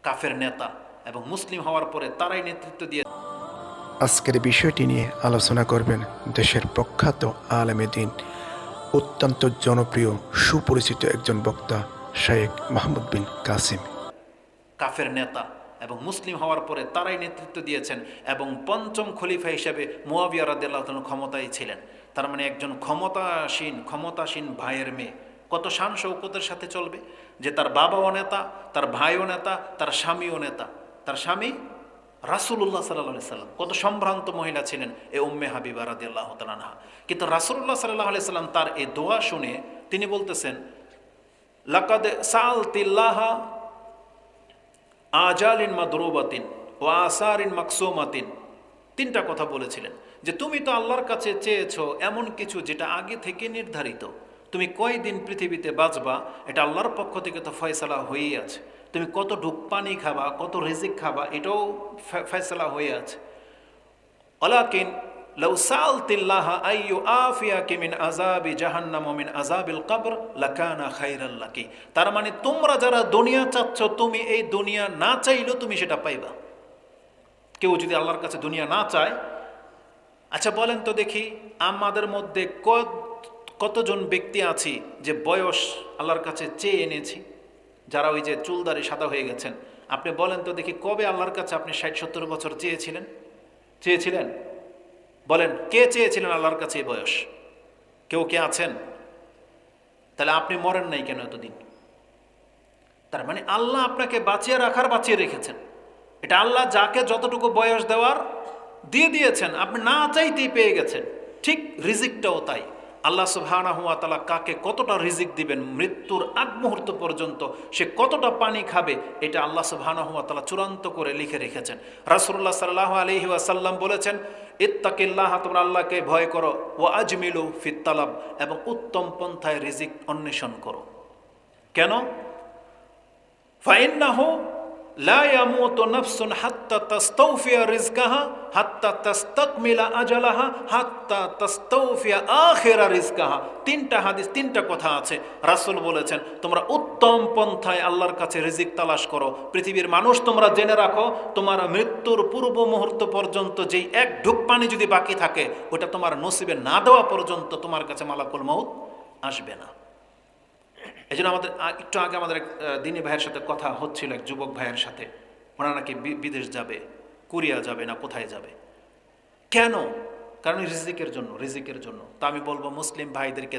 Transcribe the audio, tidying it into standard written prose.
কাফের নেতা এবং মুসলিম হওয়ার পরে তারাই নেতৃত্ব দিয়ে। আজকের বিষয়টি নিয়ে আলোচনা করবেন দেশের প্রখ্যাত আলেমে দ্বীন, অত্যন্ত জনপ্রিয় সুপরিচিত একজন বক্তা শায়েখ মাহমুদ বিন কাসিম। কাফের নেতা এবং মুসলিম হওয়ার পরে তারাই নেতৃত্ব দিয়েছেন এবং পঞ্চম খলিফা হিসেবে মুয়াবিয়া রাদিয়াল্লাহু তাআলা ক্ষমতায় ছিলেন। তার মানে একজন ক্ষমতাসীন ভাইয়ের মেয়ে কত শান শৌকতের সাথে চলবে যে তার বাবাও নেতা, তার ভাইও নেতা, তার স্বামীও নেতা। তার স্বামী রাসূলুল্লাহ সাল্লাল্লাহু আলাইহি সাল্লাম কত সম্ভ্রান্ত মহিলা ছিলেন এ উম্মে হাবিবা রাদিয়াল্লাহু তাআলা আনহা। কিন্তু রাসূলুল্লাহ সাল্লাল্লাহু আলাইহি সাল্লাম তার এই দোয়া শুনে তিনি বলতেছেন, লাকাদ সাআলতিল্লাহা আজালিন মাদরুবাতিন ও আসারিন মাকসুমাতিন। তিনটা কথা বলেছিলেন যে তুমি তো আল্লাহর কাছে চেয়েছো এমন কিছু যেটা আগে থেকে নির্ধারিত। তুমি কয়দিন পৃথিবীতে বাঁচবা এটা আল্লাহর পক্ষ থেকে তো ফয়সালা হয়েই আছে। তুমি কত ঢুক পানি খাবা, কত রিজিক খাবা, এটাও ফয়সালা হয়ে আছে। ওয়ালাকিন লাউ সাআলতিল্লাহা আইয়ু আফিয়াকি মিন আযাবি জাহান্নাম ওয়া মিন আযাবিল কবর লাকানা খায়রাল লাকি। তার মানে তোমরা যারা দুনিয়া চাচ্ছ, তুমি এই দুনিয়া না চাইলেও তুমি সেটা পাইবা। কেউ যদি আল্লাহর কাছে দুনিয়া না চায়, আচ্ছা বলেন তো দেখি, আমাদের মধ্যে কতজন ব্যক্তি আছি যে বয়স আল্লাহর কাছে চেয়ে এনেছি, যারা ওই যে চুলদারি সাদা হয়ে গেছেন, আপনি বলেন তো দেখি কবে আল্লাহর কাছে আপনি 60-70 বছর চেয়েছিলেন? বলেন কে চেয়েছিলেন আল্লাহর কাছে এই বয়স? কেউ কে আছেন? তাহলে আপনি মরেন নাই কেন এতদিন? তার মানে আল্লাহ আপনাকে বাঁচিয়ে রেখেছেন। এটা আল্লাহ যাকে যতটুকু বয়স দেওয়ার দিয়ে দিয়েছেন, আপনি না চাইতেই পেয়ে গেছেন। ঠিক রিজিকটাও তাই। আল্লাহ সুবহানাহু ওয়া তাআলা কাকে কতটা রিজিক দিবেন, মৃত্যুর আগ মুহূর্ত পর্যন্ত সে কতটা পানি খাবে, এটা আল্লাহ সুবহানাহু ওয়া তাআলা চূড়ান্ত করে লিখে রেখেছেন। রাসূলুল্লাহ সাল্লাল্লাহু আলাইহি ওয়াসাল্লাম বলেছেন, ইত্তাকিল্লাহ, তোমরা আল্লাহকে ভয় করো, ওয়া আজমিলু ফিত তালাব, এবং উত্তম পন্থায় রিজিক অন্বেষণ করো। কেন? ফাইন্নাহু লা ইয়ামুতু নাফসুন হাত্তা তাস্তাওফিয়া রিজকাহা হাত্তা তাস্তাকমিলা আজালাহা হাত্তা তাস্তাওফিয়া আখিরা রিজকাহা। তিনটা হাদিস, তিনটা কথা আছে। রাসূল বলেছেন তোমরা উত্তম পন্থায় আল্লাহর কাছে রিজিক তালাশ করো। পৃথিবীর মানুষ তোমরা জেনে রাখো, তোমার মৃত্যুর পূর্ব মুহূর্ত পর্যন্ত যেই এক ঢুক পানি যদি বাকি থাকে, ওটা তোমার নসিবে না দেওয়া পর্যন্ত তোমার কাছে মালাকুল মউত আসবে না। এই জন্য আমাদের একটু আগে আমাদের এক দিনী ভাইয়ের সাথে কথা হচ্ছিল, এক যুবক ভাইয়ের সাথে। ওনারা নাকি বিদেশ যাবে, কোরিয়া যাবে না কোথায় যাবে। কেন? কারণ রিজিকের জন্য। তা আমি বলবো মুসলিম ভাইদেরকে